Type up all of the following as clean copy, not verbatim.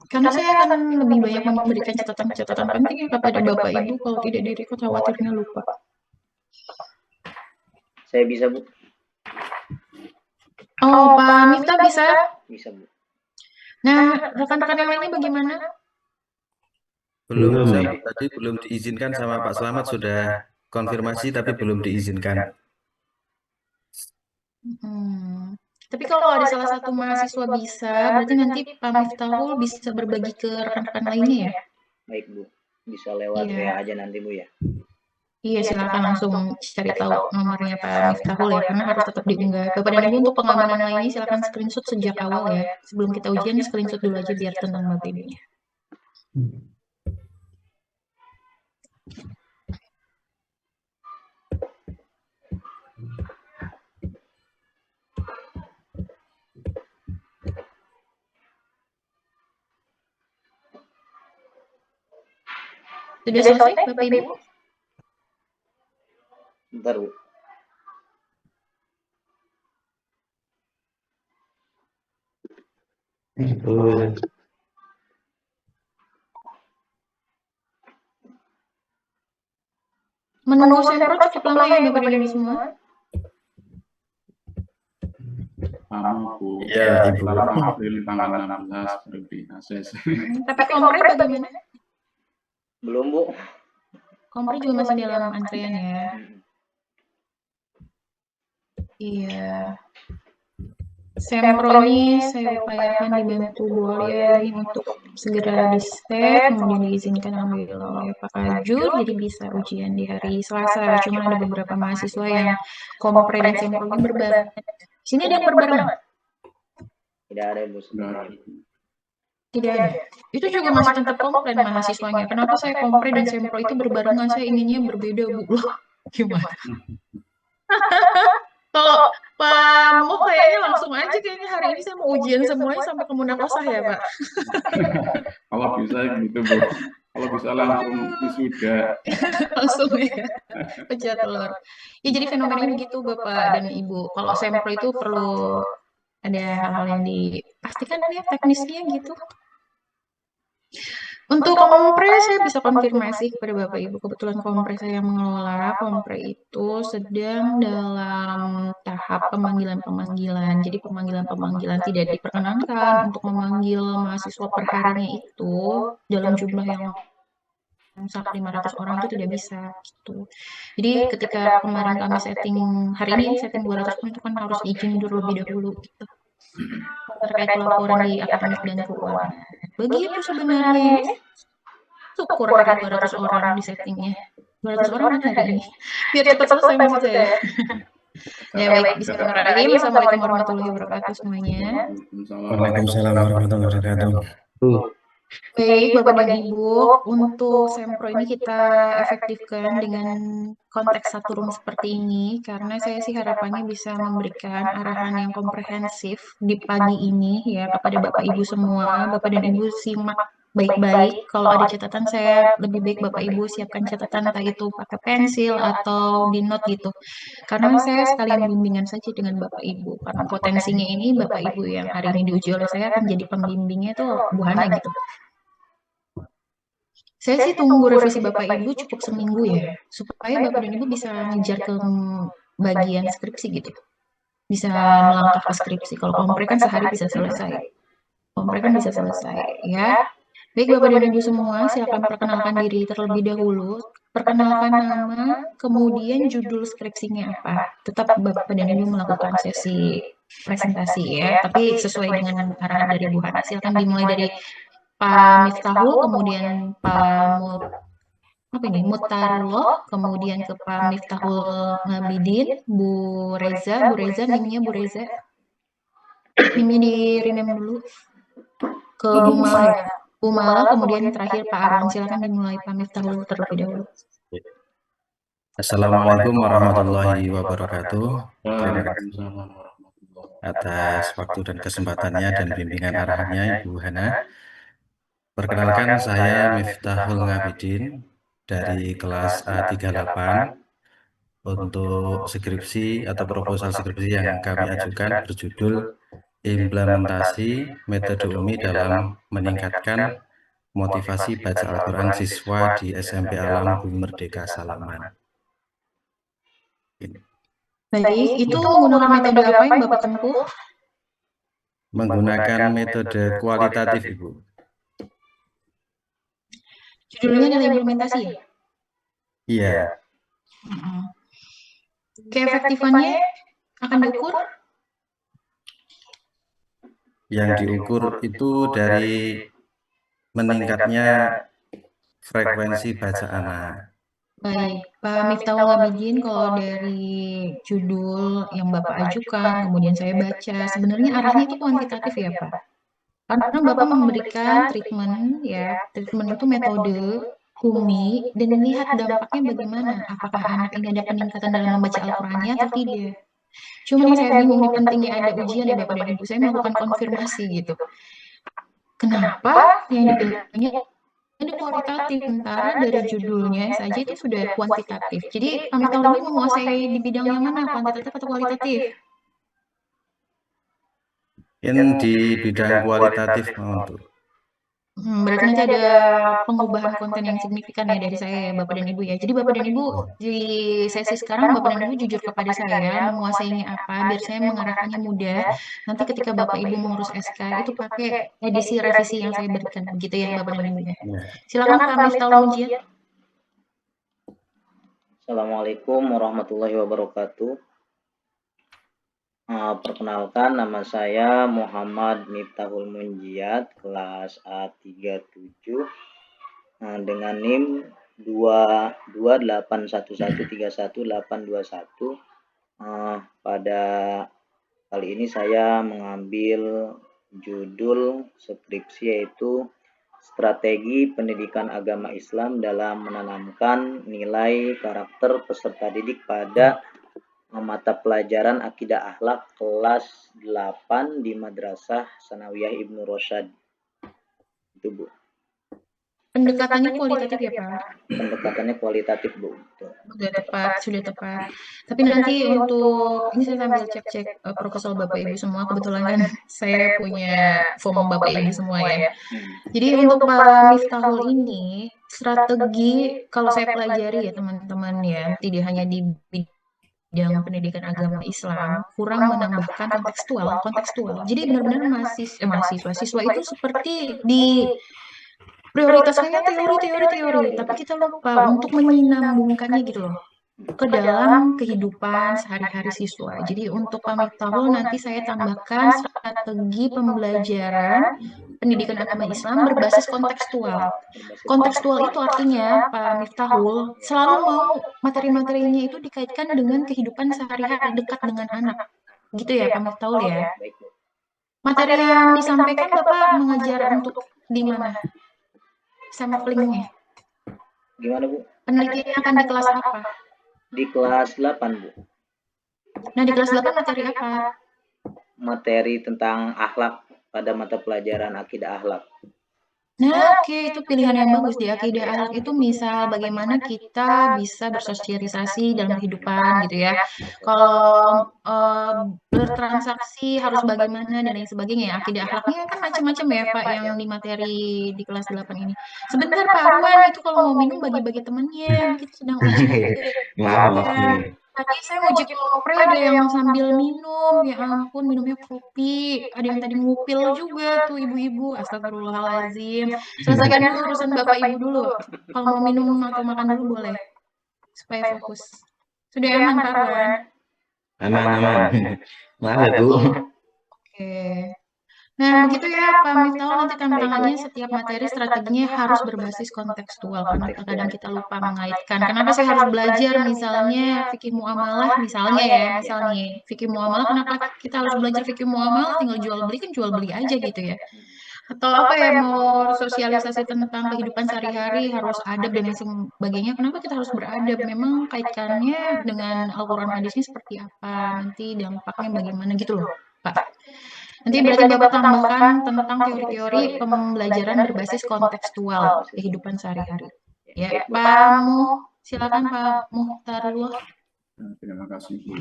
Karena saya akan lebih banyak memberikan catatan-catatan penting ya kepada Bapak Ibu, kalau tidak direkod khawatirnya lupa. Saya bisa, Bu. Oh, Pak Miftah bisa? Bisa, Bu. Nah, rekan-rekan yang lainnya bagaimana? Belum, saya tadi belum diizinkan sama Pak Slamet, sudah konfirmasi tapi belum diizinkan. Tapi kalau ada salah satu mahasiswa bisa, berarti nanti Pak Miftahul bisa berbagi ke rekan-rekan lainnya ya? Baik, Bu. Bisa lewat WA aja nanti, Bu ya. Iya, silakan langsung cari tahu nomornya Pak Miftahul ya, karena harus tetap diunggah. Kepada Ibu untuk pengamanan lainnya, silakan screenshot sejak awal ya. Sebelum kita ujian, screenshot dulu aja biar tenang Bapak Ibunya. Sudah selesai Bapak Ibu? Bentar, Bu. Menunggu sempro cukup lama ya Bapak Ibu semua? Lama, Bu. Ya, Ibu. Lama April tanggal 16 lebih ACC. Tapi kompre bagaimana? Belum, Bu. Kompre juga masih dalam antrean ya? Iya. Sempro ini saya upayakan dibantu Bu Alia ini untuk segera di-set, kemudian diizinkan alhamdulillah oleh Pak Kajur, jadi bisa ujian di hari Selasa. Cuma ada beberapa mahasiswa yang kompre dan sempronya berbarengan. Sini ada yang berbarengan? Tidak ada, Bu. Tidak ada. Itu juga masih tetap komplain mahasiswanya. Kenapa saya kompre dan sempro itu berbarengan? Saya inginnya berbeda, Bu. Loh, gimana? Kalau Pak Mo kayaknya langsung aja, kayaknya hari ini saya mau ujian semuanya sampai ke munakosah ya Pak. Kalau bisa gitu, Bu. Kalau bisa langsung wisuda. Langsung ya, pecah telur. Ya jadi fenomenanya begitu Bapak dan Ibu. Kalau sempro itu perlu ada hal-hal yang dipastikan ya teknisnya gitu. Untuk kompre saya bisa konfirmasi kepada Bapak Ibu. Kebetulan kompre saya yang mengelola. Kompre itu sedang dalam tahap pemanggilan-pemanggilan. Jadi pemanggilan-pemanggilan tidak diperkenankan untuk memanggil mahasiswa per harinya itu dalam jumlah yang sampai 500 orang itu tidak bisa gitu. Jadi ketika kemarin kami setting, hari ini setting 200 itu kan harus izin dulu lebih dahulu gitu. Terkait laporan di akademik dan keuangan. Begitu sebenarnya. Syukur hari 200 orang di settingnya. 200 orang kan hari ini. Biar cepat selesai maksud saya. Ya baik, bismillahirrahmanirrahim. Assalamualaikum warahmatullahi wabarakatuh semuanya. Waalaikumsalam warahmatullahi wabarakatuh. Baik, Bapak dan Ibu, untuk sempro ini kita efektifkan dengan konteks satu room seperti ini, karena saya sih harapannya bisa memberikan arahan yang komprehensif di pagi ini ya kepada Bapak Ibu semua. Bapak dan Ibu simak baik-baik. Kalau ada catatan, saya lebih baik Bapak Ibu siapkan catatan, entah itu pakai pensil atau di note gitu. Karena saya sekalian bimbingan saja dengan Bapak Ibu, karena potensinya ini Bapak Ibu yang hari ini diuji oleh saya akan jadi pembimbingnya tuh Bu Hana gitu. Saya sih tunggu revisi Bapak Ibu cukup seminggu ya, supaya Bapak dan Ibu bisa ngejar ke bagian skripsi gitu. Bisa melangkah ke skripsi. Kalau kompre kan sehari bisa selesai. Kompre kan bisa selesai ya. Baik Bapak dan Ibu semua, silakan perkenalkan diri terlebih dahulu. Perkenalkan nama, kemudian judul skripsinya apa. Tetap Bapak dan Ibu melakukan sesi presentasi ya, tapi sesuai dengan arahan dari Bu Hana. Silakan dimulai dari Pak Miftahul, kemudian Pak Mutarullah, kemudian ke Pak Miftahul Ngabidin, Bu Reza, nimnya Bu Reza. Nimnya di rename dulu. Ke Bu Mala, kemudian terakhir Pak Arwan. Silakan dimulai Pak Miftahul terlebih dahulu. Assalamualaikum warahmatullahi wabarakatuh. Terima kasih atas waktu dan kesempatannya dan bimbingan arahannya Ibu Hana. Perkenalkan, saya Miftahul Ngabidin dari kelas A38. Untuk skripsi atau proposal skripsi yang kami ajukan berjudul implementasi metode UMI dalam meningkatkan motivasi baca Al-Quran siswa di SMP Alam Bumi Merdeka Salaman. Baik, itu menggunakan metode apa yang Bapak tempuh? Menggunakan metode kualitatif, Ibu. Judulnya adalah implementasi ya? Iya, Keefektifannya akan diukur? yang diukur itu dari meningkatnya frekuensi baca anak. Baik, Pak Miftahul Abidin, kalau dari judul yang Bapak ajukan, kemudian saya baca, sebenarnya arahnya itu kuantitatif ya Pak? Karena Bapak memberikan treatment, ya, treatment itu metode, UMI, dan lihat dampaknya bagaimana. Apakah anak ini ada peningkatan dalam membaca Al-Qurannya atau tidak? Cuma yang saya bingung, ini pentingnya ada ujian ya Bapak dan Ibu, saya melakukan konfirmasi gitu. Kenapa yang dibilangnya ini kualitatif, sementara dari judulnya saja itu sudah kuantitatif. Jadi kami tahun ini menguasai di bidang yang mana, kuantitatif atau kualitatif? Yang di bidang kualitatif untuk. Berarti nanti ada pengubahan konten yang signifikan ya dari saya ya Bapak dan Ibu ya. Jadi Bapak dan Ibu di sesi sekarang Bapak dan Ibu jujur kepada saya menguasainya apa biar saya mengarahkannya mudah. Nanti ketika Bapak Ibu mengurus SK itu pakai edisi revisi yang saya berikan begitu ya Bapak dan Ibu ya. Silakan Pak Miftahul Mujiat. Assalamualaikum warahmatullahi wabarakatuh. Perkenalkan, nama saya Muhammad Miftahul Munjiat, kelas A37, dengan NIM 2281131821. Pada kali ini saya mengambil judul skripsi yaitu Strategi Pendidikan Agama Islam dalam Menanamkan Nilai Karakter Peserta Didik pada mata pelajaran Akidah Akhlak kelas 8 di Madrasah Sanawiyah Ibnu Rosyad. Itu Bu. Pendekatannya kualitatif ya Pak? Pendekatannya kualitatif Bu. Sudah tepat. Tapi nanti untuk, ini saya sambil cek-cek proposal Bapak Ibu semua, kebetulan kan saya punya form Bapak Ibu semua ya. Jadi untuk Pak Miftahul ini, strategi kalau saya pelajari ya teman-teman ya, tidak hanya di bidang pendidikan agama Islam, kurang menambahkan kontekstual. Jadi benar-benar mahasiswa, siswa itu seperti di prioritasnya teori, tapi kita lupa untuk menyambungkannya gitu loh ke dalam kehidupan sehari-hari siswa. Jadi untuk Pak Miftahul nanti saya tambahkan strategi pembelajaran pendidikan agama Islam berbasis kontekstual. Kontekstual itu artinya Pak Miftahul selalu mau materi-materinya itu dikaitkan dengan kehidupan sehari-hari dekat dengan anak. Gitu ya Pak Miftahul ya. Materi yang disampaikan Bapak mengajar untuk di mana? Samplingnya. Gimana Bu? Penelitiannya akan di kelas apa? Di kelas 8 Bu. Nah di kelas 8 materi apa? Materi tentang akhlak pada mata pelajaran Akidah Akhlak. Nah, oke, itu pilihan yang bagus di akidah akhlak itu misal bagaimana kita bisa bersosialisasi dalam kehidupan gitu ya. Kalau bertransaksi harus bagaimana dan lain sebagainya. Akidah akhlaknya kan macam-macam ya Pak yang di materi di kelas 8 ini. Sebentar Pak Arwan, itu kalau mau minum bagi-bagi temennya, kita sedang uji. Maaf Ya. nih. Tadi saya uji kopre ada yang sambil minum, ya ampun minumnya kopi, ada yang tadi ngupil juga tuh ibu-ibu, astagfirullahaladzim. Selesaikan dulu urusan bapak ibu dulu, kalau mau minum atau makan dulu boleh, supaya fokus. Sudah aman Pak Arwan? Aman. Maaf ya Bu. Oke. Nah, begitu ya Pak Miftahul, nanti tantangannya setiap materi strateginya harus berbasis kontekstual, karena terkadang kita lupa mengaitkan. Kenapa saya harus belajar misalnya fikih muamalah, misalnya ya, misalnya fikih muamalah, kenapa kita harus belajar fikih muamalah, tinggal jual beli kan jual beli aja gitu ya. Atau apa ya, mau sosialisasi tentang kehidupan sehari-hari, harus adab dan lain sebagainya, kenapa kita harus beradab? Memang kaitannya dengan Al-Quran hadisnya seperti apa, nanti dampaknya bagaimana gitu loh Pak. Nanti berarti Bapak tambahkan tentang teori-teori pembelajaran berbasis kontekstual kehidupan sehari-hari. Ya, silakan Pak Muhtarullah. Terima kasih Bu.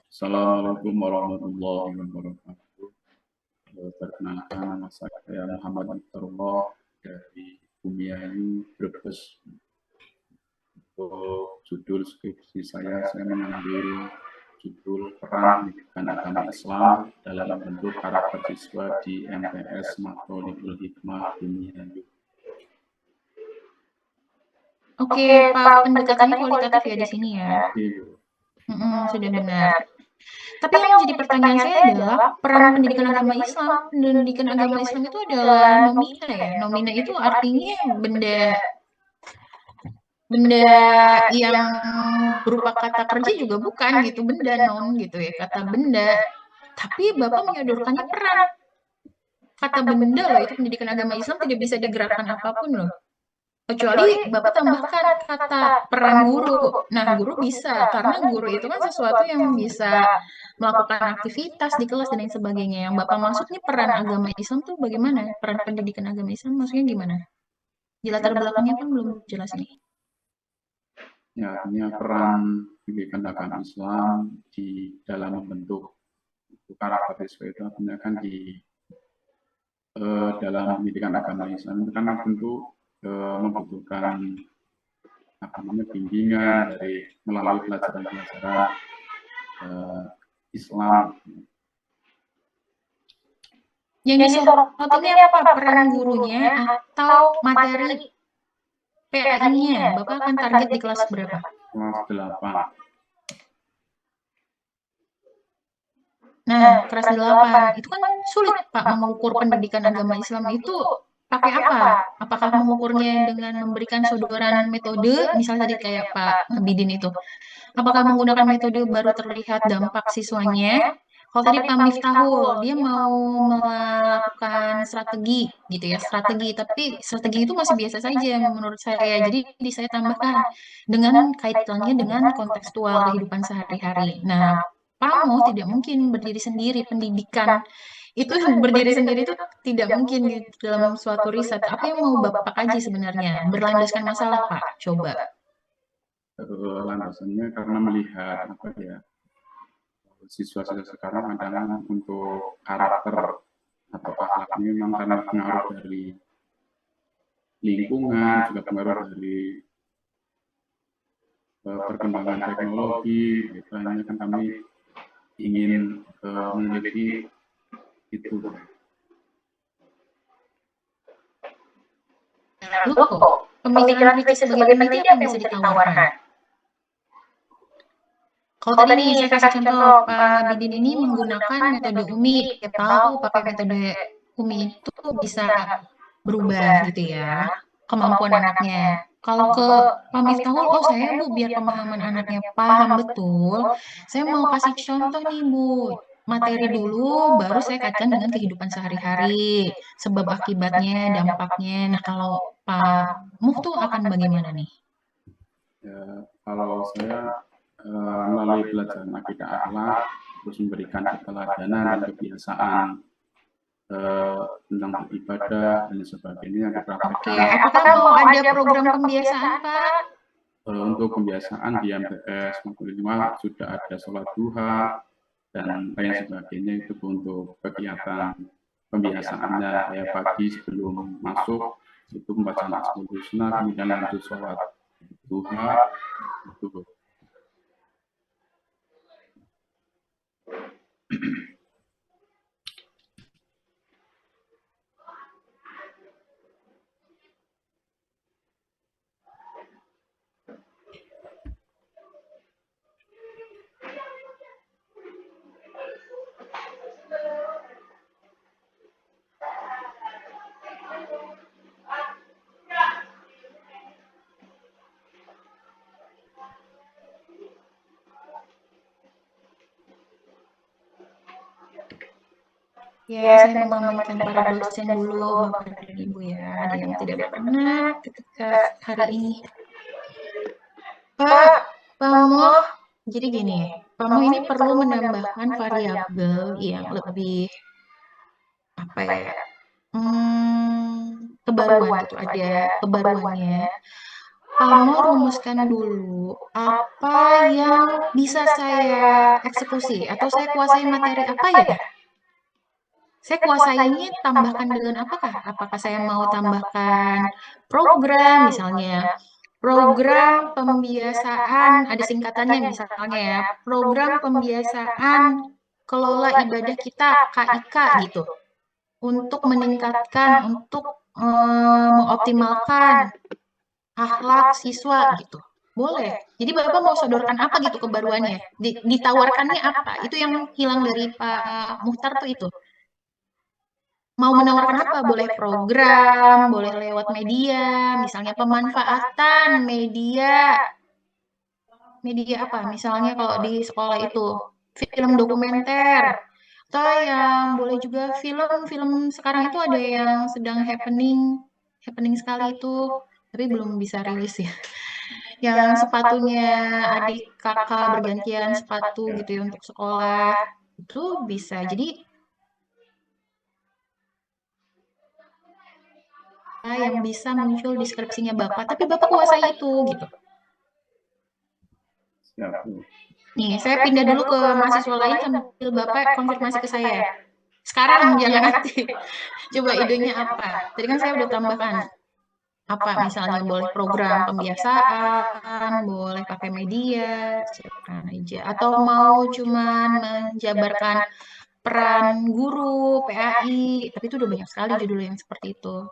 Assalamualaikum warahmatullahi wabarakatuh. Perkenalkan, nama saya Muhammad Mukhtarullah dari Bumiayu, Brebes. Untuk judul skripsi saya mengambil judul Peran Pendidikan Agama Islam dalam membentuk karakter siswa di MTS Matlabul Hikmah Bumiayu. Oke, Pak, pendekatannya kualitatif ya di sini ya. Iya. Sudah benar. Tapi yang jadi pertanyaan saya adalah peran pendidikan agama Islam. Pendidikan agama Islam itu adalah nomina ya. Nomina itu artinya benda yang berupa kata kerja juga bukan gitu, benda non gitu ya, kata benda. Tapi Bapak menyodorkannya peran. Kata benda loh, itu pendidikan agama Islam tidak bisa digerakkan apapun loh. Kecuali Bapak tambahkan kata peran guru. Nah, guru bisa, karena guru itu kan sesuatu yang bisa melakukan aktivitas di kelas dan lain sebagainya. Yang Bapak maksud nih peran agama Islam tuh bagaimana? Peran pendidikan agama Islam maksudnya gimana? Di latar belakangnya kan belum jelas nih. Ya, artinya peran pendidikan agama Islam di dalam membentuk karakter siswa itu artinya kan di dalam pendidikan agama Islam itu kan tentu membutuhkan bimbingan dari melalui pelajaran-pelajaran Islam. Yang disorot ini apa? Peran gurunya atau materi PAI-nya? Bapak akan target di kelas berapa? Kelas 8. Nah, kelas 8. Itu kan sulit, Pak, mengukur pendidikan agama Islam itu pakai apa? Apakah mengukurnya dengan memberikan sodoran metode, misalnya tadi kayak Pak Bidin itu. Apakah menggunakan metode baru terlihat dampak siswanya? Kalau tadi Pak Miftahul, dia mau melakukan strategi gitu ya, tapi strategi itu masih biasa saja menurut saya. Jadi saya tambahkan dengan kaitannya dengan kontekstual kehidupan sehari-hari. Nah, PAMO tidak mungkin berdiri sendiri, pendidikan itu berdiri sendiri itu tidak mungkin di dalam suatu riset. Apa yang mau Bapak kaji sebenarnya? Berlandaskan masalah, Pak. Coba. Landasannya karena melihat siswa-siswa sekarang adalah untuk karakter atau akhlaknya memang karena pengaruh dari lingkungan, juga pengaruh dari perkembangan teknologi. Hanya kan kami ingin meneliti itu. Lalu, pemikiran kritis sebagai peneliti apa yang bisa ditawarkan? Kalau tadi saya kasih contoh, Pak Bidin ini menggunakan metode UMI. Kita tahu pakai metode UMI itu bisa berubah gitu ya, kemampuan anaknya. Kalau ke Pak Miftahul, oh saya Bu, biar pemahaman anaknya paham betul, saya mau kasih contoh nih Bu, materi dulu, baru saya kaitkan dengan kehidupan sehari-hari, sebab akibatnya, dampaknya. Nah kalau Pak Muh tuh akan bagaimana nih? Ya, kalau saya melalui pelajaran akidah akhlak, terus memberikan keteladanan dan kebiasaan tentang beribadah dan sebagainya yang dipraktekkan. Apakah mau ada program pembiasaan, Pak? Untuk pembiasaan di MTS Matlabul Hikmah sudah ada sholat duha dan lain sebagainya. Itu untuk kegiatan pembiasaannya kayak pagi sebelum masuk itu membaca Asmaul Husna, kemudian lanjut sholat duha itu. Ya, saya mengamankan para dosen dulu, Bapak dan Ibu ya. Ada yang tidak berkenan ketika hari ini. Pak Mo, jadi gini, Pak Mo ini perlu menambahkan variabel yang lebih apa ya? Kebaruan gitu, ada kebaruannya. Pak Mo rumuskan dulu apa yang bisa saya eksekusi atau saya kuasai materi apa ya? Saya kuasai ini tambahkan dengan apakah? Apakah saya mau tambahkan program misalnya, program pembiasaan, ada singkatannya misalnya ya, program pembiasaan kelola ibadah kita, KIK gitu, untuk meningkatkan, untuk mengoptimalkan akhlak siswa gitu. Boleh. Jadi Bapak mau sodorkan apa gitu kebaruannya? Ditawarkannya apa? Itu yang hilang dari Pak Muhtar tuh itu. Mau menawarkan apa? Boleh program, boleh lewat media, misalnya pemanfaatan media. Media apa? Misalnya kalau di sekolah itu film dokumenter. Atau yang boleh juga film-film sekarang itu ada yang sedang happening sekali itu, tapi belum bisa rilis ya. Yang sepatunya adik kakak bergantian sepatu gitu ya untuk sekolah, itu bisa. Jadi yang bisa muncul deskripsinya Bapak, tapi Bapak kuasai itu gitu. Siap, Bu. Nih, saya pindah dulu ke mahasiswa lain sambil Bapak konfirmasi ke saya. Sekarang jangan nanti. Coba idenya apa? Tadi kan saya udah tambahkan apa misalnya boleh program pembiasaan, boleh pakai media, silakan aja. Atau mau cuman menjabarkan peran guru, PAI, tapi itu udah banyak sekali judul yang seperti itu.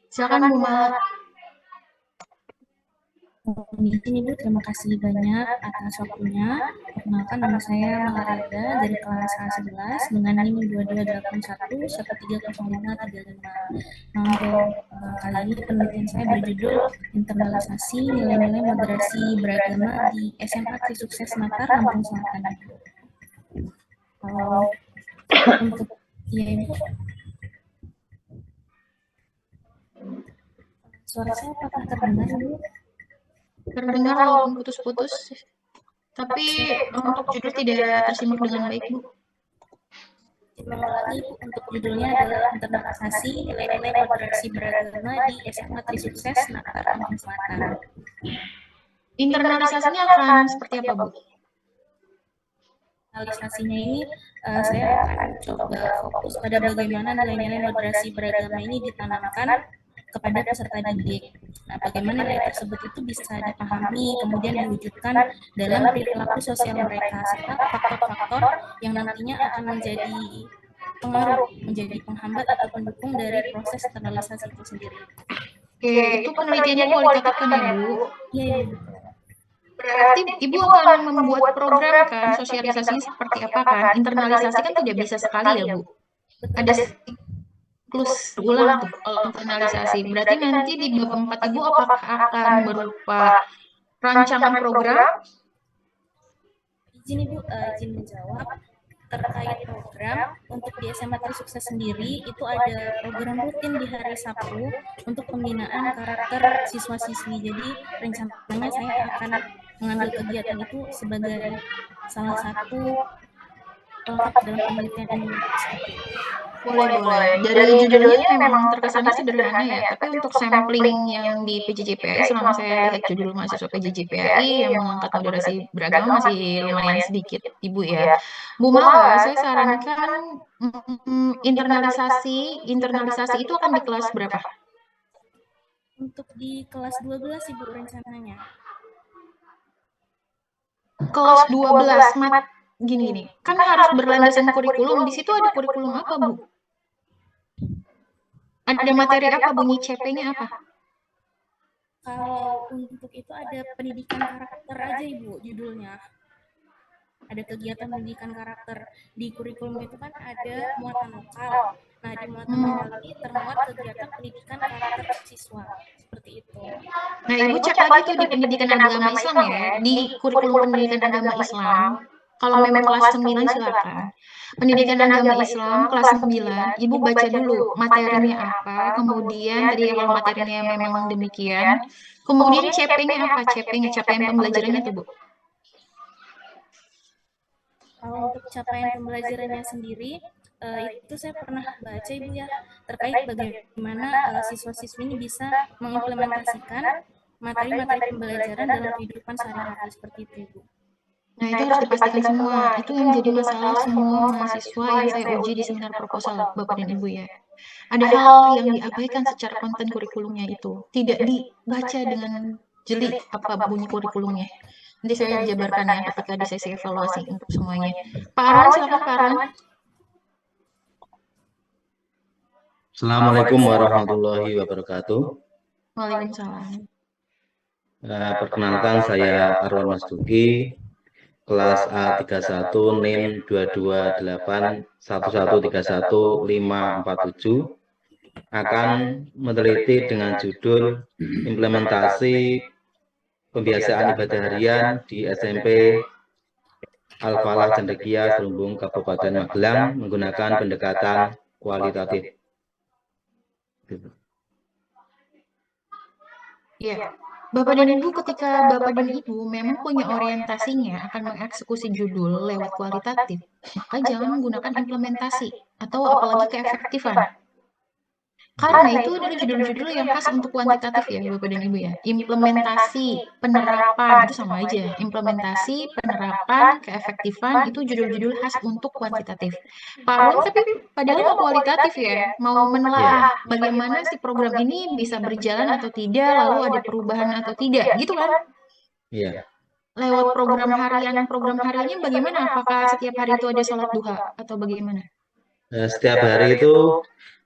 Silakan Bu Mala. Izin Ibu, terima kasih banyak atas waktunya. Perkenalkan, nama saya Malareda dari kelas A11 dengan NIM 2281-130535. Nah, untuk kali ini penelitian saya berjudul internalisasi nilai-nilai moderasi beragama di SMA Tri Sukses Makassar, Lampung Selatan. Kalau untuk Ibu, suara saya apakah terdengar Ibu? Terdengar walaupun putus-putus, tapi untuk judul tidak tersimak dengan baik, Bu. Lagi untuk judulnya adalah internalisasi nilai-nilai moderasi beragama di SMA Tri Sukses Makassar, Lampung Selatan. Internalisasinya akan seperti apa, Bu? Internalisasinya ini saya akan coba fokus pada bagaimana nilai-nilai moderasi beragama ini ditanamkan kepada peserta didik. Nah, bagaimana nilai tersebut itu bisa dipahami, kemudian diwujudkan dalam perilaku sosial mereka, serta faktor-faktor yang nantinya akan menjadi pengaruh, menjadi penghambat atau pendukung dari proses internalisasi itu sendiri. Oke, itu penelitiannya kualitatif kan ya, Bu? Iya, Ibu. Berarti Ibu akan membuat program kan, sosialisasinya seperti apa kan? Internalisasi kan tidak bisa sekali ya, Bu? Ada siklus ulang tuh kalau internalisasi. Berarti nanti di bab 4 Ibu apakah akan berupa rancangan program? Izin Ibu, izin menjawab terkait program untuk di SMA Tri Sukses sendiri itu ada program rutin di hari Sabtu untuk pembinaan karakter siswa-siswi. Jadi rencananya saya akan mengambil kegiatan itu sebagai salah satu pelengkap dalam penelitian ini. Boleh. Dari judulnya memang terkesannya sederhana ya, tapi untuk sampling yang di PJJPAI selama saya lihat judul mahasiswa PJJPAI yang mengangkat moderasi beragama masih lumayan sedikit, Ibu ya. Bu Mala, saya sarankan internalisasi itu akan di kelas berapa? Untuk di kelas 12 Ibu rencananya. Kelas 12, gini. Kan harus berlandaskan kurikulum. Di situ ada kurikulum apa, Bu? Ada materi apa, bunyi CP-nya apa? Kalau untuk itu ada pendidikan karakter aja Ibu judulnya. Ada kegiatan pendidikan karakter. Di kurikulum itu kan ada muatan lokal. Nah, di muatan lokal ini termuat kegiatan pendidikan karakter siswa. Seperti itu. Nah, Ibu cek lagi tuh di pendidikan agama Islam ya. Di kurikulum pendidikan agama Islam, kalau memang kelas 9 silakan. Pendidikan agama Islam kelas 9, Ibu baca dulu materinya apa, kemudian tadi kalau materinya memang demikian, kemudian CP-nya apa? CP-nya, capaian pembelajarannya tuh, Bu. Kalau untuk capaian pembelajarannya sendiri, itu saya pernah baca Ibu ya, terkait bagaimana siswa-siswi ini bisa mengimplementasikan materi-materi pembelajaran dalam kehidupan sehari-hari seperti itu Ibu. Nah, itu harus dipastikan semua. Itu yang jadi masalah semua mahasiswa yang saya uji di seminar proposal, Bapak dan Ibu ya. Ada hal yang diabaikan secara konten kurikulumnya itu. Tidak dibaca dengan jeli apa bunyi kurikulumnya. Nanti saya jabarkan ya ketika di sesi evaluasi untuk semuanya. Pak Arwan, silakan Pak Arwan. Assalamualaikum warahmatullahi wabarakatuh. Waalaikumsalam. Perkenalkan, saya Arwan Masduki, kelas A31 NIM 228113131 akan meneliti dengan judul implementasi pembiasaan ibadah harian di SMP Al-Falah Cendekia Serumbung Kabupaten Magelang menggunakan pendekatan kualitatif. Ya, Bapak dan Ibu, ketika Bapak dan Ibu memang punya orientasinya akan mengeksekusi judul lewat kualitatif, maka jangan menggunakan implementasi atau apalagi keefektifan. Karena itu adalah judul-judul yang khas untuk kuantitatif ya Bapak dan Ibu ya. Implementasi, penerapan, itu sama aja. Implementasi, penerapan, keefektifan, itu judul-judul khas untuk kuantitatif. Pak Arwan tapi padahal mau kualitatif ya, mau menelaah bagaimana si program ini bisa berjalan atau tidak, lalu ada perubahan atau tidak, gitu kan? Iya. Lewat program hariannya bagaimana? Apakah setiap hari itu ada sholat duha atau bagaimana? Setiap hari itu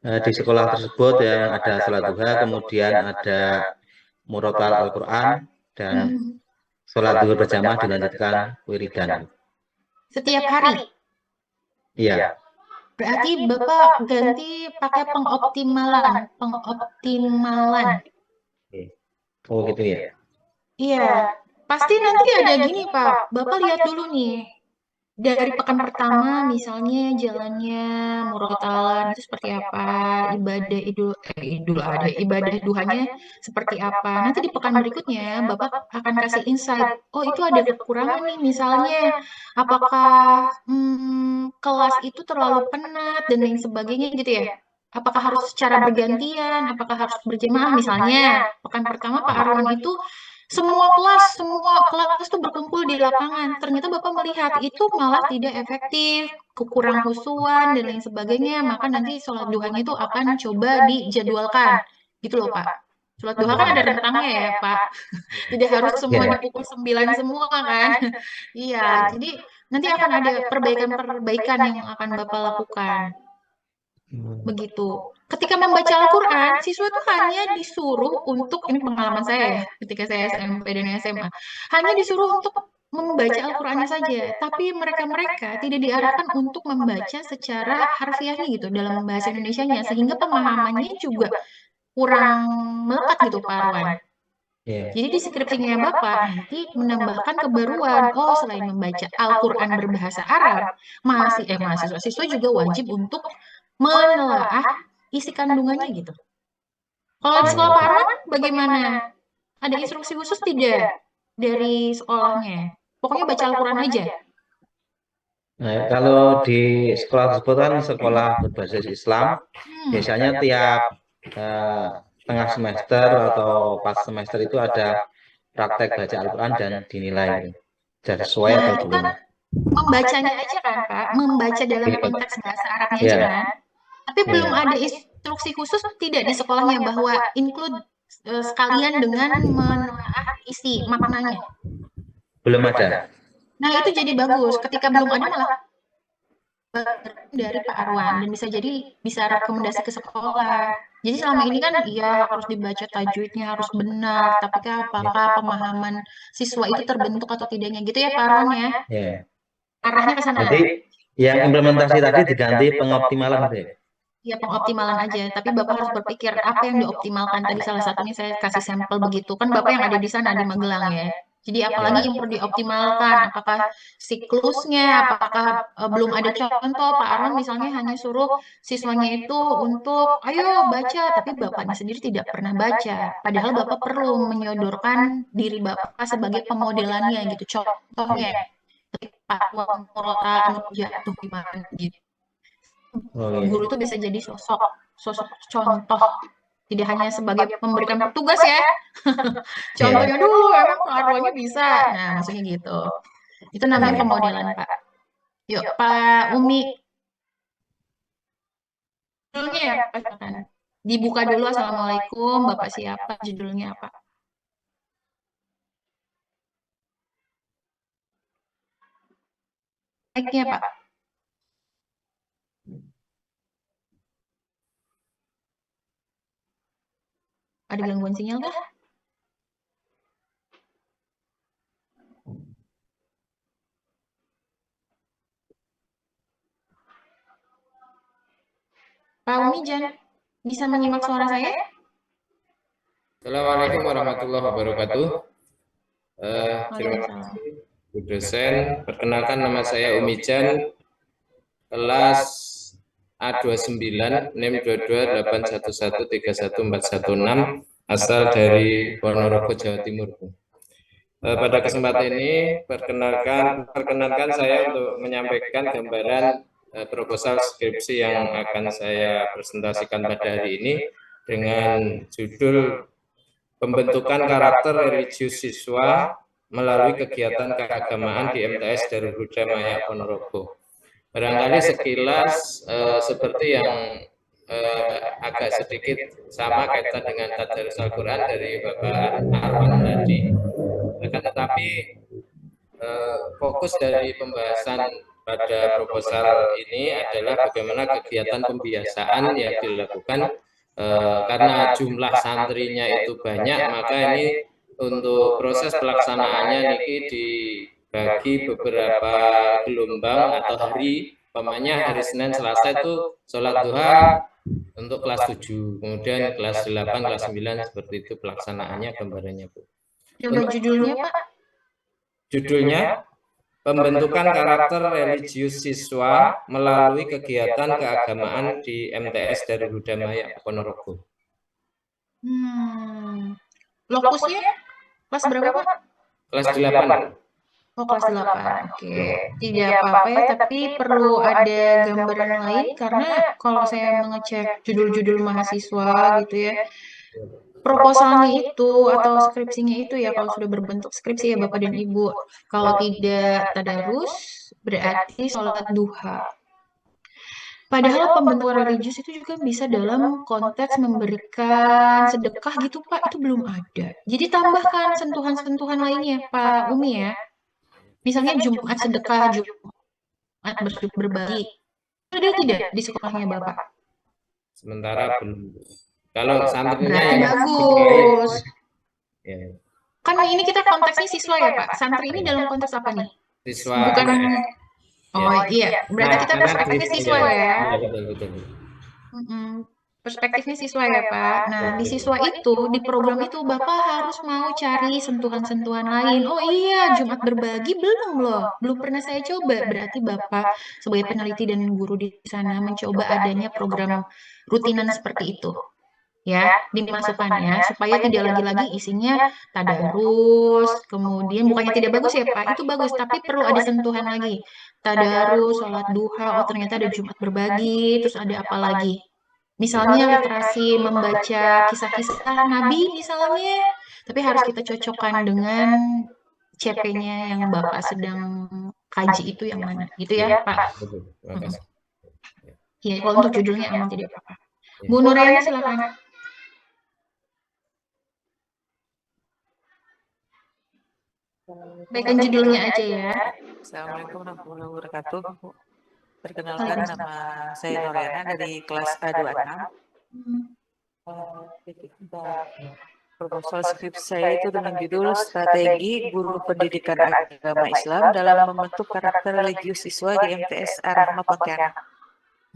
di sekolah tersebut yang ada sholat duha, kemudian ada murotal Al-Quran, dan sholat duha berjamaah dilanjutkan wiridan. Setiap hari? Iya. Berarti Bapak ganti pakai pengoptimalan. Oh gitu ya. Iya, pasti nanti ada gini Pak, Bapak lihat dulu nih. Dari pekan pertama misalnya jalannya murotalan itu seperti apa, ibadah duhanya seperti apa. Nanti di pekan berikutnya Bapak akan kasih insight. Oh, itu ada kekurangan nih misalnya. Apakah kelas itu terlalu penat dan lain sebagainya gitu ya. Apakah harus secara bergantian, apakah harus berjamaah misalnya. Pekan pertama Pak Arwan itu semua kelas tuh berkumpul di lapangan. Ternyata Bapak melihat itu malah tidak efektif, kurang khusyuan dan lain sebagainya. Maka nanti sholat duhanya itu akan coba dijadwalkan. Gitu loh Pak. Sholat duha kan ada rentangnya ya Pak. Tidak harus semua di pukul 9 semua kan. Iya, jadi nanti akan ada perbaikan-perbaikan yang akan Bapak lakukan. Begitu. Ketika membaca Al-Quran, siswa itu hanya disuruh untuk, ini pengalaman saya ya, ketika saya SMP dan SMA, hanya disuruh untuk membaca Al-Qurannya saja, tapi mereka-mereka tidak diarahkan untuk membaca secara harfiahnya gitu, dalam bahasa Indonesianya, sehingga pemahamannya juga kurang melekat gitu Pak Arwan. Jadi di skripsinya Bapak nanti menambahkan kebaruan, oh selain membaca Al-Quran berbahasa Arab, mahasiswa-siswa juga wajib untuk menelaah isi kandungannya gitu. Kalau di sekolah Pak Arwan bagaimana? Ada instruksi khusus tidak dari sekolahnya? Pokoknya baca Al-Quran aja. Nah, kalau di sekolah tersebut kan sekolah berbasis Islam, biasanya tiap tengah semester atau pas semester itu ada praktek baca Al-Quran dan dinilai sesuai atau itu belum. kan membacanya aja kan Pak, membaca dalam konteks bahasa Arabnya aja kan. Tapi belum ada instruksi khusus tidak di sekolahnya bahwa include sekalian dengan menelaah isi maknanya. Belum ada. Nah, itu jadi bagus. Ketika belum ada malah dari Pak Arwan dan bisa rekomendasi ke sekolah. Jadi selama ini kan iya harus dibaca tajwidnya harus benar, tapi kan apakah pemahaman siswa itu terbentuk atau tidaknya gitu ya Pak Arwan ya? Arahnya ke sana. Jadi yang implementasi tadi diganti pengoptimalan gitu ya? Ya pengoptimalan aja, tapi Bapak harus berpikir apa yang dioptimalkan. Tadi salah satunya saya kasih sampel begitu, kan Bapak yang ada di sana di Magelang ya. Jadi apalagi yang perlu dioptimalkan, apakah siklusnya, apakah belum ada contoh, Pak Arwan misalnya hanya suruh siswanya itu untuk, ayo baca, tapi Bapaknya sendiri tidak pernah baca. Padahal Bapak perlu menyodorkan diri Bapak sebagai pemodelannya gitu, contohnya. Pak Arwan Murota jatuh gimana gitu. Guru itu bisa jadi sosok contoh, tidak hanya sebagai memberikan tugas ya. Contohnya dulu emang Pak Arwannya bisa. Nah, maksudnya gitu. Itu namanya pemodelan, Pak. Yuk, Pak Umi. Judulnya ya, Pak. Silakan. Dibuka dulu, Assalamualaikum, Bapak siapa, judulnya apa? Mic-nya, Pak. Ada gangguan sinyal kah? Pak Umijan, bisa menyimak suara saya? Assalamualaikum warahmatullahi wabarakatuh. Terima kasih Bu dosen. Perkenalkan, nama saya Umijan, kelas A29, NIM 2281131416, asal dari Ponorogo, Jawa Timur. Pada kesempatan ini perkenalkan saya untuk menyampaikan gambaran proposal skripsi yang akan saya presentasikan pada hari ini dengan judul Pembentukan Karakter Religius Siswa melalui Kegiatan Keagamaan di MTS Darul Huda Maya Ponorogo. Barangkali sekilas seperti yang agak sedikit sama kaitan dengan tadarus Al-Quran dari Bapak Arwan tadi. Akan tetapi fokus dari pembahasan pada proposal ini adalah bagaimana kegiatan pembiasaan yang dilakukan karena jumlah santrinya itu banyak, maka ini untuk proses pelaksanaannya niki dibagi beberapa gelombang atau hari. Umpamanya hari Senin Selasa itu sholat duha untuk kelas 7, kemudian kelas 8, kelas 9 seperti itu pelaksanaannya, gambarannya Bu. Coba judulnya, Pak. Judulnya Pembentukan Karakter Religius Siswa melalui Kegiatan Keagamaan di MTS Darul Huda Maya Ponorogo. Lokusnya kelas berapa, Pak? Kelas 8. Oh, kelas 8. Oke. Tidak apa-apa ya, tapi perlu ada gambaran lain karena kalau saya mengecek judul-judul mahasiswa gitu ya, proposalnya itu atau skripsinya itu ya, kalau sudah berbentuk skripsi ya Bapak dan Ibu, kalau tidak tadarus berarti sholat duha. Padahal pembentukan religius itu juga bisa dalam konteks memberikan sedekah gitu Pak, itu belum ada. Jadi tambahkan sentuhan-sentuhan lainnya Pak Umi ya. Misalnya Jumat sedekah, Jumat berbagi. Ada tidak di sekolahnya Bapak? Sementara belum. Kalau santrinya berarti yang bagus. Ya. Kan ini kita konteksnya siswa ya Pak. Santri ini dalam konteks apa nih? Siswa. Bukan. Oh iya, berarti kita perspektifnya siswa ya. Betul. Perspektifnya siswa ya Pak. Nah, di siswa itu, di program itu Bapak harus mau cari sentuhan-sentuhan lain. Oh iya, Jumat berbagi belum loh. Belum pernah saya coba. Berarti Bapak sebagai peneliti dan guru di sana mencoba adanya program rutinan seperti itu. Ya, dimasukkan ya, supaya tidak lagi-lagi isinya tadarus, kemudian bukannya tidak bagus ya Pak, itu bagus, tapi perlu ada sentuhan lagi. Tadarus, sholat duha, oh ternyata ada Jumat berbagi, terus ada apa lagi? Misalnya literasi membaca kisah-kisah Nabi misalnya, tapi harus kita cocokkan dengan CP-nya yang Bapak sedang kaji itu yang mana, gitu ya Pak? Betul. Terima kasih. Ya, kalau untuk judulnya aman tidak apa-apa. Bu Nurayani silakan. Baikkan judulnya aja ya. Assalamualaikum warahmatullahi wabarakatuh. Perkenalkan, nama saya Noriana dari kelas A26. Proposal skripsi saya itu dengan judul Strategi Guru Pendidikan Agama Islam dalam Membentuk Karakter Religius Siswa di MTS Ar-Rahmah Pontianak.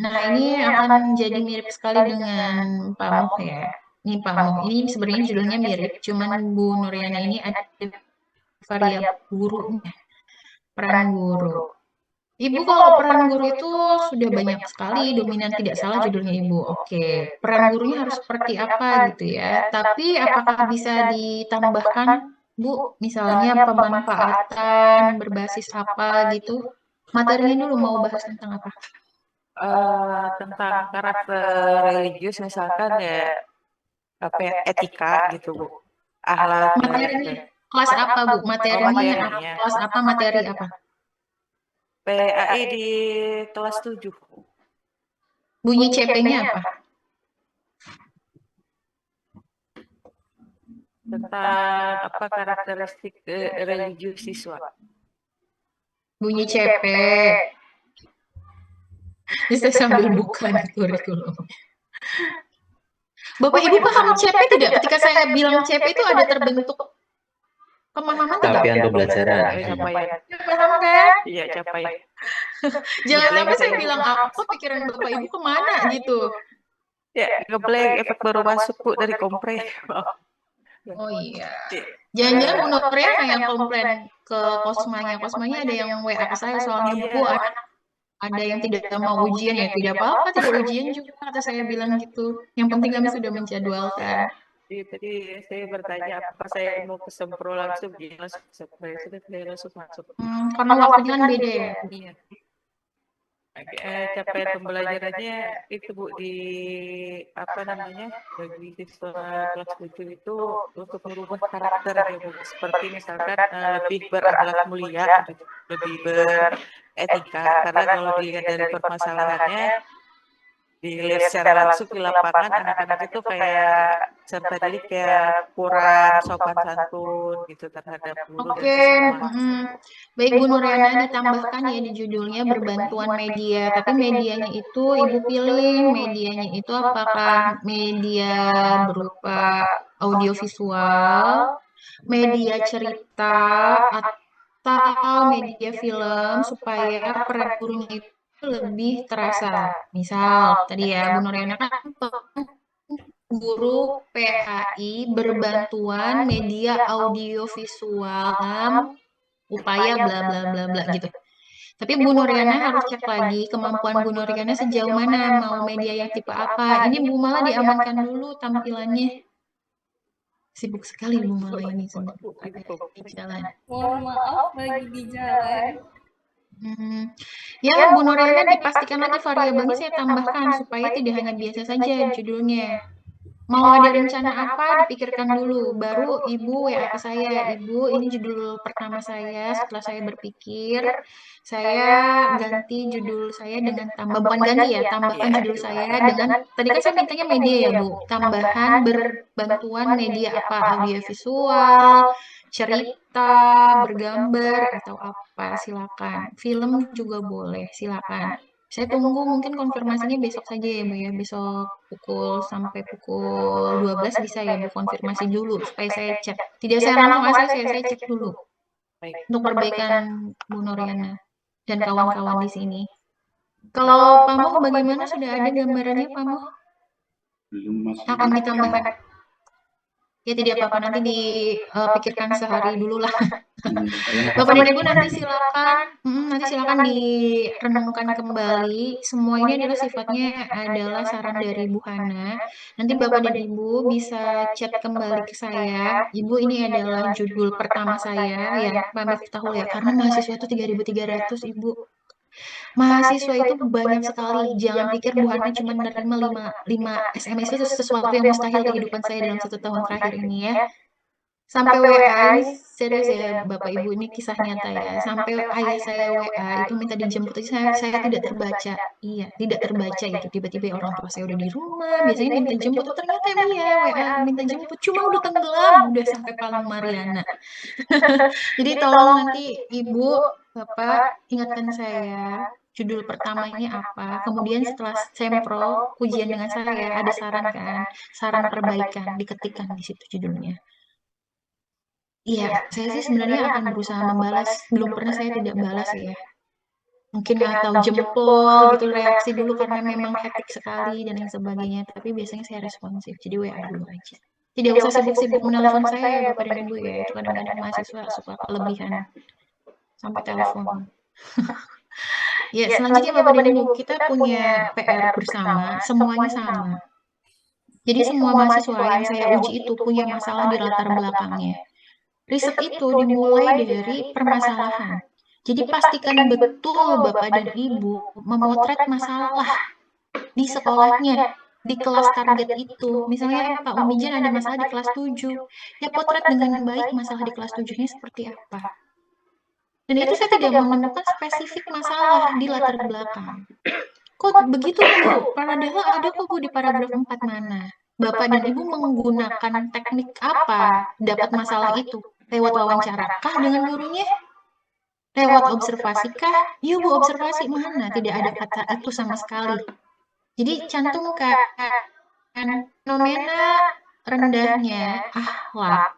Nah, ini akan jadi mirip sekali dengan Pak Moh ya. Ini Pak Moh, ini sebenarnya judulnya mirip, cuman Bu Nuriana ini ada variabel gurunya, peran guru. Ibu kalau peran guru itu sudah banyak sekali, dominan tidak salah judulnya Ibu. Oke, peran gurunya harus seperti apa gitu ya. Tapi apakah bisa ditambahkan, Bu, misalnya pemanfaatan berbasis apa gitu? Materinya dulu mau bahas tentang apa? Tentang karakter religius misalkan ya apa ya, etika gitu Bu. Akhlak. Materinya kelas apa Bu? Materinya apa? Kelas apa, materi apa? PAI di kelas 7. Bunyi CP-nya apa? Tentang apa karakteristik religius siswa. Bunyi CP. Ini saya sambil buka di kurikulum. Bapak Ibu paham CP tidak? Ketika saya bilang CP itu ada terbentuk pemahaman tidak? Capaian pembelajaran. Capaian. Paham kan? Iya, capaian. Jangan sampai saya bilang apa pikiran Bapak Ibu kemana gitu. Ya, ngeblank efek baru masuk Bu dari kompre. Oh iya. Jangan-jangan Bu Noriana yang komplain ke Kosmanya. Kosmanya ada yang WA ke saya soalnya Bu ada yang tidak mau ujian ya tidak apa-apa tidak ujian juga kata saya bilang gitu. Yang penting kami sudah menjadwalkan. Jadi tadi saya bertanya apakah saya mau ke Sempro langsung, dia langsung ke Sempro, sudah saya langsung masuk. Karena waktunya kan beda ya. Iya. Capaian pembelajarannya itu Bu di apa namanya bagi siswa kelas 7 itu untuk merubah karakter ya Bu, seperti misalkan lebih berakhlak mulia, lebih beretika, karena kalau dilihat dari permasalahannya dilihat secara langsung di lapangan anak-anak itu kayak serta diri kayak kurang sopan santun gitu terhadap guru dan sesama. Baik Bu Noriana ditambahkan ya di judulnya berbantuan media, tapi medianya itu Ibu pilih medianya itu apakah media berupa audiovisual, media cerita, atau media film supaya peran gurunya itu lebih terasa. Misal tadi ya Bu Noriana kan guru PAI berbantuan media audiovisual upaya bla bla bla bla gitu. Tapi Bu Noriana harus cek lagi kemampuan Bu Noriana sejauh mana, mau media yang tipe apa. Ini Bu Mala diamankan dulu tampilannya. Sibuk sekali Bu Mala ini sedang di jalan. Mohon maaf lagi di jalan. Ya Bu Noriana dipastikan lagi variabelnya saya tambahkan supaya tidak hanya biasa saja judulnya. Mau ada rencana apa dipikirkan dulu, baru Ibu WA ke saya, Ibu ini judul pertama saya, setelah saya berpikir, saya ganti judul saya dengan bukan ganti ya, tambahkan judul saya dengan, tadi kan saya mintanya media ya Bu, tambahan berbantuan media apa, audiovisual, cerita, bergambar, atau apa, silakan. Film juga boleh, silakan. Saya tunggu mungkin konfirmasinya besok saja ya Bu ya, besok sampai pukul 12 bisa ya Bu konfirmasi dulu supaya saya cek. Tidak saya langsung asal saya cek dulu untuk perbaikan Bu Noriana dan kawan-kawan di sini. Kalau Pamo bagaimana, sudah ada gambarannya Pamo? Belum, masih. Akan ditambahkan? Ya tidak apa-apa, nanti dipikirkan sehari dulu lah. Bapak dan Ibu nanti silakan direnungkan kembali. Semua ini adalah sifatnya adalah saran dari Bu Hana. Nanti Bapak dan Ibu bisa chat kembali ke saya. Ibu ini adalah judul pertama saya ya, Pak Miftahul ya, karena mahasiswa itu 3.300 Ibu. Mahasiswa itu banyak sekali. Jangan pikir Bu Hana cuma menerima 5 SMS itu sesuatu yang mustahil kehidupan saya dalam 1 tahun terakhir ini ya. Sampai WA, ini serius ya Bapak Ibu, ini kisah nyata ya. Sampai ayah saya WA itu minta dijemput aja, saya tidak terbaca. Iya, tidak terbaca itu. Tiba-tiba orang tua saya udah di rumah, biasanya minta jemput, ternyata iya WA minta jemput, cuma udah tenggelam, udah sampai Palang Mariana. Jadi tolong nanti Ibu, Bapak ingatkan saya judul pertamanya apa, kemudian setelah sempro ujian dengan saya ada saran kan, saran perbaikan diketikkan di situ judulnya. Iya, saya sih sebenarnya akan berusaha membalas. Belum pernah saya tidak balas ya. Mungkin atau jempol gitu reaksi dulu karena memang hektik sekali dan lain sebagainya. Tapi biasanya saya responsif, jadi WA dulu aja. Tidak usah sibuk-sibuk menelpon saya ya Bapak dan Ibu ya. Itu kadang-kadang mahasiswa suka kelebihan sampai telepon. Ya, selanjutnya Bapak dan Ibu, kita punya PR bersama, semuanya sama. Jadi semua mahasiswa yang saya uji itu punya masalah di latar belakangnya. Riset itu dimulai dari permasalahan. Jadi pastikan betul Bapak dan Ibu memotret masalah di sekolahnya, di kelas target itu. Misalnya Pak Umijan ada masalah di kelas 7. Ya potret dengan baik masalah di kelas 7-nya seperti apa. Dan itu saya tidak menemukan spesifik masalah di latar belakang. Kok begitu, Bu? Padahal ada kok, Bu, di paragraf 4 mana. Bapak dan Ibu menggunakan teknik apa dapat masalah itu? Lewat wawancara kah dengan gurunya? Lewat observasi kah? Iya, Bu, observasi mana? Tidak ada kata itu sama sekali. Jadi cantumkan fenomena rendahnya akhlak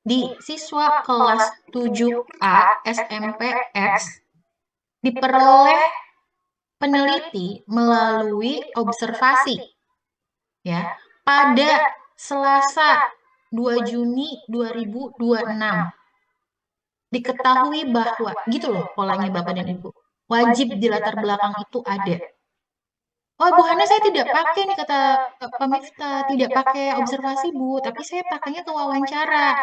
di siswa kelas 7A SMPX diperoleh peneliti melalui observasi ya pada Selasa 2 Juni 2026. Diketahui bahwa gitu loh polanya Bapak dan Ibu. Wajib di latar belakang itu ada. Oh, Bu Hana, saya tidak pakai nih, kata Pak Miftah, tidak pakai observasi, Bu, tapi saya pakainya ke wawancara.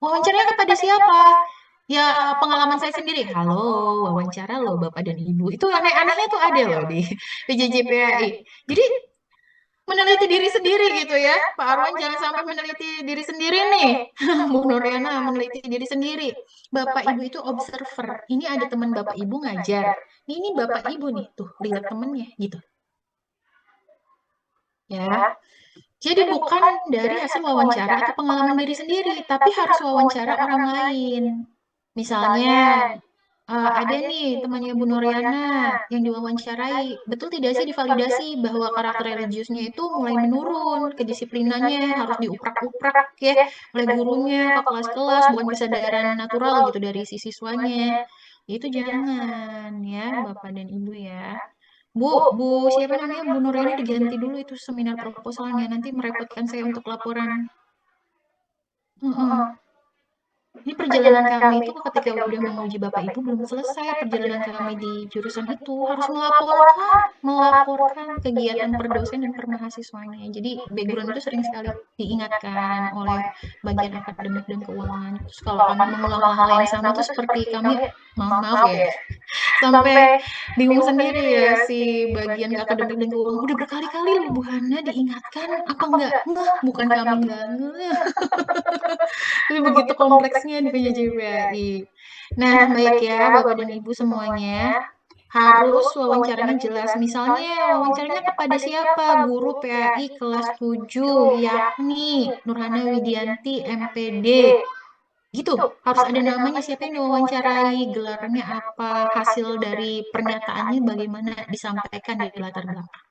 Wawancaranya kepada siapa? Ya, pengalaman saya sendiri. Halo, wawancara loh Bapak dan Ibu. Itu aneh-anehnya tuh ada loh di PJJPAI. Jadi meneliti diri sendiri gitu ya. Pak Arwan jangan sampai meneliti diri sendiri nih. Bu Nuriana meneliti diri sendiri. Bapak Ibu itu observer. Ini ada teman Bapak Ibu ngajar. Ini Bapak Ibu nih, tuh lihat temennya gitu. Ya. Jadi bukan dari hasil wawancara atau pengalaman diri sendiri, tapi harus wawancara orang lain. Misalnya, ada nih temannya Bu Nuriana yang diwawancarai. Betul tidak sih divalidasi bahwa karakter religiusnya itu mulai menurun, kedisiplinannya harus diuprak-uprak ya oleh gurunya ke kelas-kelas, bukan kesadaran natural gitu dari si siswanya. Itu jangan ya Bapak dan Ibu ya. Bu, siapa namanya? Bu Nuriana diganti dulu itu seminar proposalnya. Nanti merepotkan saya untuk laporan. Ini perjalanan kami itu ketika udah menguji Bapak Ibu belum selesai. Perjalanan kami di jurusan itu harus melaporkan kegiatan perdosen dan permahasiswanya. Jadi background itu sering sekali diingatkan oleh bagian akademik dan keuangan. Terus kalau kami mengulang hal yang sama itu seperti kami, maaf ya, sampai bingung sendiri ya si bagian akademik dan keuangan. Udah berkali-kali loh Bu Hana diingatkan, apa enggak? Bukan kami enggak ngeh. Tapi begitu kompleksnya di PJJPAI. Nah, baik ya Bapak dan Ibu semuanya, harus wawancaranya jelas. Misalnya wawancaranya kepada siapa? Guru PAI kelas 7, yakni Nurhana Widianti, MPD. Gitu, harus ada namanya siapa yang diwawancarai, gelarnya apa, hasil dari pernyataannya bagaimana disampaikan di latar belakang.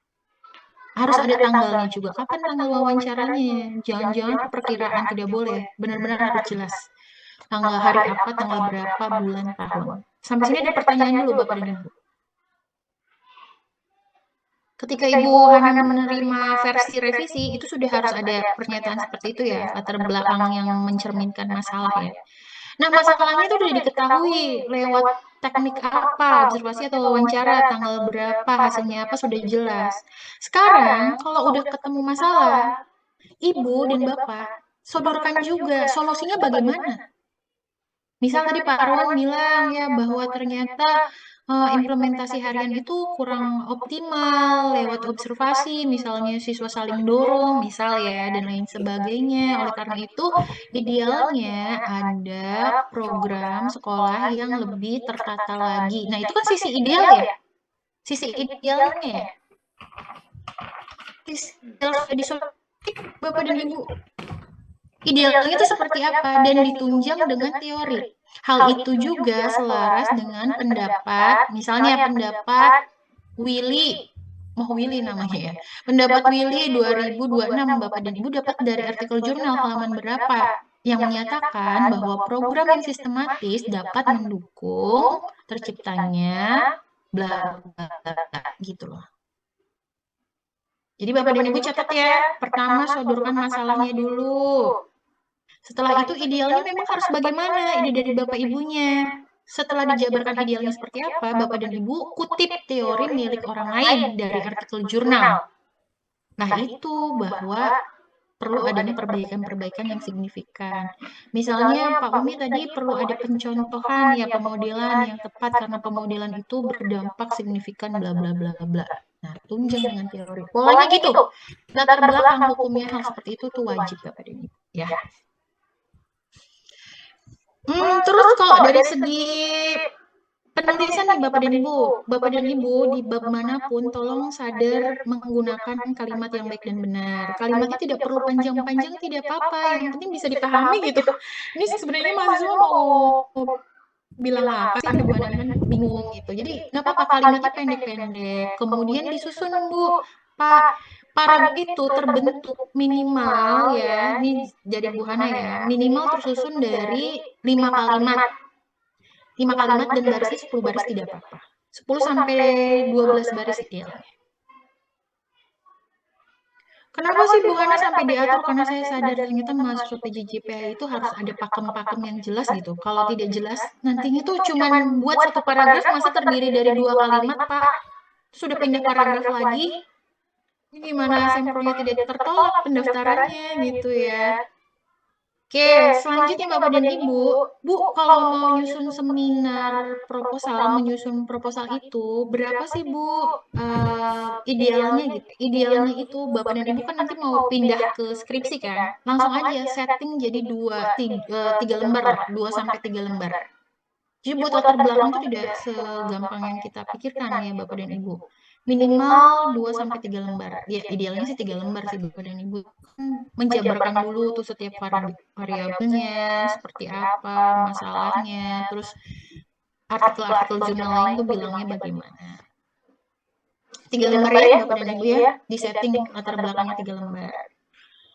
Harus ada tanggalnya juga. Kapan tanggal wawancaranya? Jangan-jangan perkiraan, tidak boleh. Benar-benar harus jelas. Tanggal hari apa, tanggal berapa, bulan, tahun. Sampai sini ada pertanyaan dulu Bapak dan Ibu. Ketika Ibu Hana menerima versi revisi, itu sudah harus ada pernyataan seperti itu ya, latar belakang yang mencerminkan masalah ya. Nah, masalahnya itu sudah diketahui lewat teknik apa, observasi atau wawancara, tanggal berapa, hasilnya apa, sudah jelas. Sekarang, kalau udah ketemu masalah, Ibu dan Bapak, sodorkan juga solusinya bagaimana. Misal tadi Pak Arwan bilang ya bahwa ternyata implementasi harian itu kurang optimal lewat observasi, misalnya siswa saling dorong, misal ya, dan lain sebagainya. Oleh karena itu, idealnya ada program sekolah yang lebih tertata lagi. Nah, itu kan sisi ideal ya? Sisi idealnya ya? Sisi ideal disuntik, Bapak dan Ibu. Idealnya itu seperti apa dan ditunjang dengan teori. Hal itu juga selaras dengan pendapat, misalnya pendapat Willy namanya ya. Pendapat Willy 2026 Bapak dan Ibu dapat dari artikel jurnal halaman berapa yang menyatakan bahwa program yang sistematis dapat mendukung terciptanya bla bla bla gitu loh. Jadi Bapak dan Ibu catat ya, pertama sodorkan masalahnya dulu. Setelah itu idealnya memang harus bagaimana ide dari Bapak Ibunya. Setelah dijabarkan idealnya seperti apa, Bapak dan Ibu kutip teori milik orang lain dari artikel jurnal. Nah itu bahwa perlu adanya perbaikan-perbaikan yang signifikan. Misalnya Pak Umi tadi perlu ada pencontohan ya pemodelan yang tepat karena pemodelan itu berdampak signifikan bla bla bla bla. Nah, tunjang dengan teori. Polanya gitu. Latar belakang hukumnya hal seperti itu tuh wajib Bapak dan Ibu. Ya. Terus kalau dari segi penulisan nih Bapak dan Ibu di bab manapun tolong sadar menggunakan kalimat yang baik dan benar. Kalimatnya tidak perlu panjang-panjang, tidak apa-apa, yang penting bisa dipahami gitu. Ini sebenarnya mahasiswa mau bilang apa sih ada bukan kan bingung gitu. Jadi nggak apa-apa kalimatnya pendek-pendek. Kemudian disusun Bu, Pak. Paragraf itu terbentuk minimal ya, ini dari Bu Hana ya, minimal tersusun dari 5 kalimat. 5 kalimat dan barisnya 10 baris tidak apa-apa. 10 sampai 12 baris idealnya. Kenapa sih Bu Hana sampai diatur? Karena saya sadar ternyata mahasiswa PJJPH itu harus ada pakem-pakem yang jelas gitu. Kalau tidak jelas, nantinya tuh cuman buat satu paragraf masa terdiri dari 2 kalimat, Pak. Sudah pindah paragraf lagi, ini gimana sempronya tidak tertolak pendaftarannya gitu ya. Oke, selanjutnya Bapak dan Ibu, Bu, kalau mau nyusun seminar proposal, menyusun proposal itu, berapa sih Bu idealnya gitu? Idealnya itu Bapak dan Ibu kan nanti mau pindah ke skripsi kan? Langsung aja setting jadi 3 lembar lah, 2 sampai 3 lembar. Jadi buat latar belakang itu tidak segampang yang kita pikirkan ya Bapak dan Ibu. Minimal 2 sampai 3 lembar. Ya idealnya sih 3 lembar sih Bapak dan Ibu. Menjabarkan dulu tuh setiap variabelnya, seperti apa masalahnya, terus artikel-artikel jurnal lain tuh bilangnya bagaimana. 3 lembar ya Bapak dan Ibu ya, di setting latar belakangnya 3 lembar.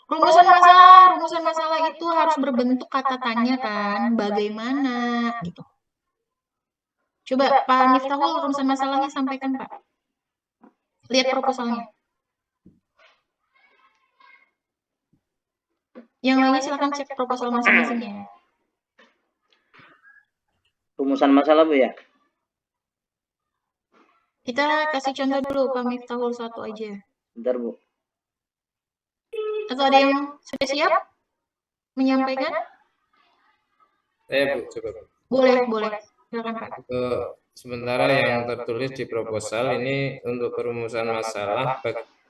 Rumusan masalah itu harus berbentuk kata tanya kan, bagaimana gitu. Coba Pak Miftahul rumusan masalahnya sampaikan Pak. Lihat proposalnya. Yang lainnya silakan cek proposal masing-masing ya. Rumusan masalah Bu ya? Kita kasih contoh dulu Pak Miftahul satu aja. Bentar Bu. Atau ada yang sudah siap menyampaikan? Bu, coba. Boleh. Silakan Pak. Sementara yang tertulis di proposal ini untuk perumusan masalah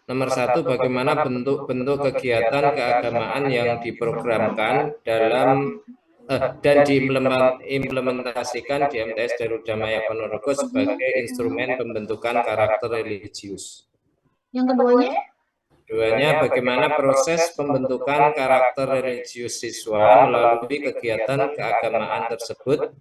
nomor 1, bagaimana bentuk-bentuk kegiatan keagamaan yang diprogramkan dalam dan diimplementasikan di MTS Garuda Maya Ponorogo sebagai instrumen pembentukan karakter religius. Yang keduanya, bagaimana proses pembentukan karakter religius siswa melalui kegiatan keagamaan tersebut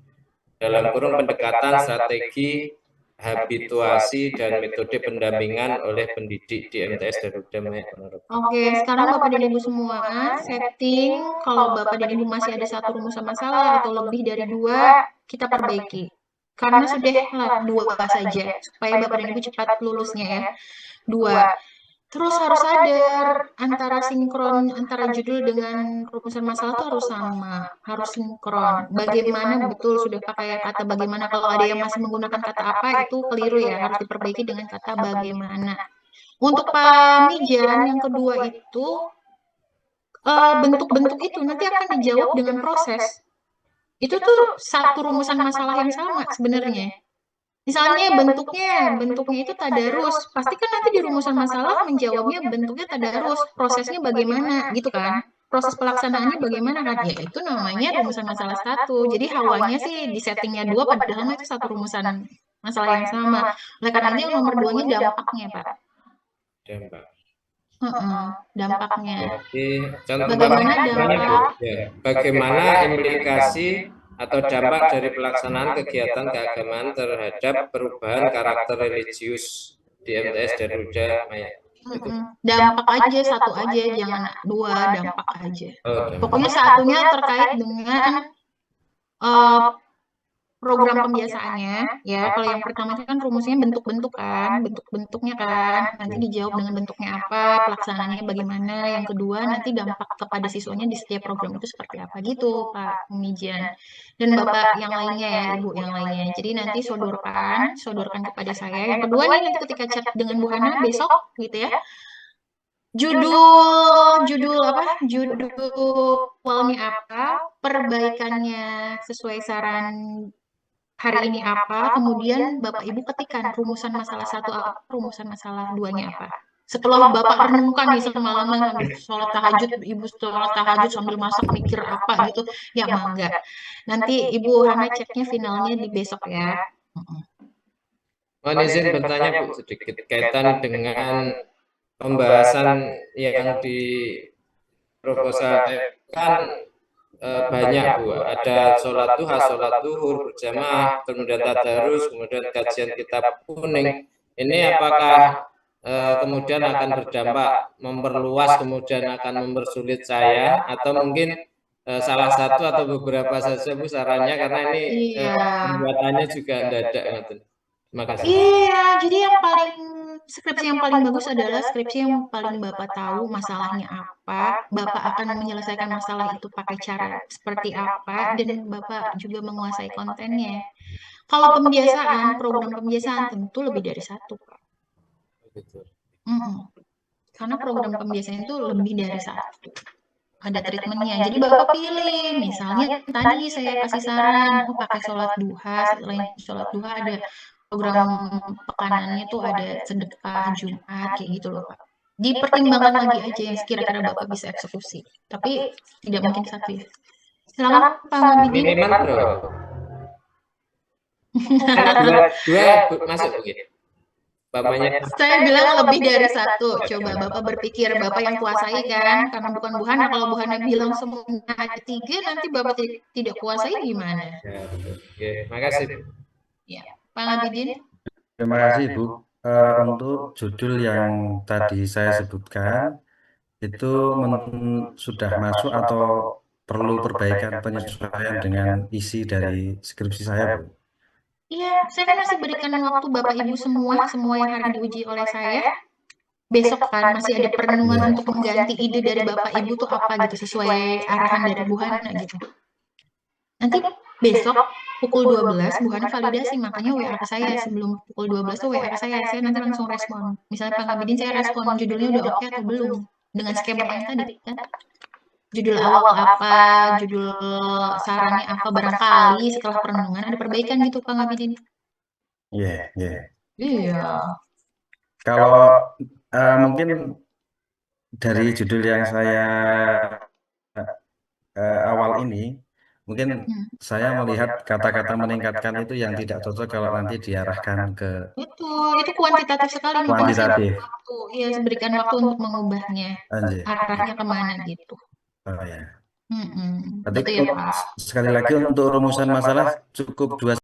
dalam kurung pendekatan strategi, habituasi, dan metode pendampingan oleh pendidik di MTS Garuda Maya Ponorogo. Oke, sekarang Bapak dan Ibu semua setting kalau Bapak dan Ibu masih ada satu rumusan masalah atau lebih dari 2, kita perbaiki. Karena sudah 2 saja, supaya Bapak dan Ibu cepat lulusnya ya. 2. Terus harus sadar antara sinkron antara judul dengan rumusan masalah itu harus sama, harus sinkron. Bagaimana betul sudah pakai kata bagaimana, kalau ada yang masih menggunakan kata apa itu keliru ya, harus diperbaiki dengan kata bagaimana. Untuk Pak Mijan yang kedua itu bentuk-bentuk itu nanti akan dijawab dengan proses. Itu tuh satu rumusan masalah yang sama sebenarnya. Misalnya bentuknya itu tadarus, pasti kan nanti di rumusan masalah menjawabnya bentuknya tadarus, prosesnya bagaimana gitu kan? Proses pelaksanaannya bagaimana kan? Ya itu namanya rumusan masalah 1. Jadi hawanya sih di settingnya 2 padahal itu satu rumusan masalah yang sama. Oleh karena itu yang nomor 2-nya dampaknya Pak. Dampaknya. Bagaimana implikasi atau dampak dari pelaksanaan kegiatan keagamaan terhadap perubahan karakter religius di MTS Garuda Maya. Dampak aja, 1 aja, jangan 2, dampak aja. Pokoknya satunya terkait dengan program pembiasaannya ya. Kalau yang pertama itu kan rumusnya bentuk-bentuk kan, bentuk-bentuknya kan, nanti dijawab dengan bentuknya apa, pelaksanaannya bagaimana. Yang kedua nanti dampak kepada siswanya di setiap program itu seperti apa gitu Pak Mijan dan Bapak yang lainnya ya, Ibu yang lainnya. Jadi nanti sodorkan kepada saya. Yang kedua nih nanti ketika chat dengan Bu Hana besok gitu ya, judul awalnya apa, perbaikannya sesuai saran hari ini apa, kemudian Bapak Ibu ketikkan rumusan masalah 1 apa, rumusan masalah 2-nya apa. Setelah Bapak renungkan nih semalaman sambil sholat tahajud, Ibu sholat tahajud sambil masak mikir apa gitu, ya enggak. Nanti Ibu Hana ceknya finalnya di besok ya. Mohon izin bertanya Bu sedikit kaitan dengan pembahasan yang di proposal kan banyak Bu, ada sholat duha, sholat duhur berjamaah, kemudian tadarus, kemudian kajian kitab kuning. Ini apakah kemudian akan berdampak memperluas, kemudian akan mempersulit saya, atau mungkin salah satu atau beberapa saja Bu sarannya, karena ini pembuatannya juga mendadak. Terima kasih. Iya, jadi skripsi yang paling bagus adalah skripsi yang paling Bapak tahu masalahnya apa, Bapak akan menyelesaikan masalah itu pakai cara seperti apa, dan Bapak juga menguasai kontennya. Kalau pembiasaan, program pembiasaan tentu lebih dari satu, Pak. Karena program pembiasaan itu lebih dari satu. Ada treatmentnya. Jadi Bapak pilih, misalnya tadi saya kasih saran, pakai sholat duha, selain sholat duha ada program pekanannya tuh ada sedekah Jumat, kayak gitu loh Pak. Dipertimbangkan lagi aja yang kira-kira Bapak bisa eksekusi. Tapi tidak mungkin satu ya. Silakan Pak Ngabidin. Minimal bro. dua masuk begitu. Saya bilang lebih dari satu. Coba Bapak berpikir, Bapak yang kuasai kan, karena bukan Bu Hana. Kalau Bu Hana bilang semuanya ada 3, nanti Bapak tidak kuasai gimana? Oke, makasih. Ya, Pak Ngabidin. Terima kasih Bu. Untuk judul yang tadi saya sebutkan itu sudah masuk atau perlu perbaikan penyesuaian dengan isi dari skripsi saya Bu? Iya, saya kan masih berikan waktu Bapak Ibu semua yang hari diuji oleh saya. Besok kan masih ada perenungan untuk mengganti ide dari Bapak Ibu tuh apa gitu, sesuai arahan dari Bu Hana gitu. Nanti besok pukul 12 Bu Hana validasi, makanya WA ke saya sebelum pukul 12 tuh WA ke saya nanti langsung respon. Misalnya Pak Ngabidin saya respon judulnya udah oke atau belum dengan skema yang tadi kan. Judul awal apa, judul sarannya apa, barangkali setelah perenungan ada perbaikan gitu Pak Ngabidin. Iya. Kalau mungkin dari judul yang saya awal ini, mungkin saya melihat kata-kata meningkatkan itu yang tidak cocok kalau nanti diarahkan ke. Betul, itu kuantitatif sekali. Kuantitatif. Iya, berikan waktu untuk mengubahnya. Arahnya kemana gitu. Oh ya. Betul ya Pak. Sekali lagi untuk rumusan masalah cukup 2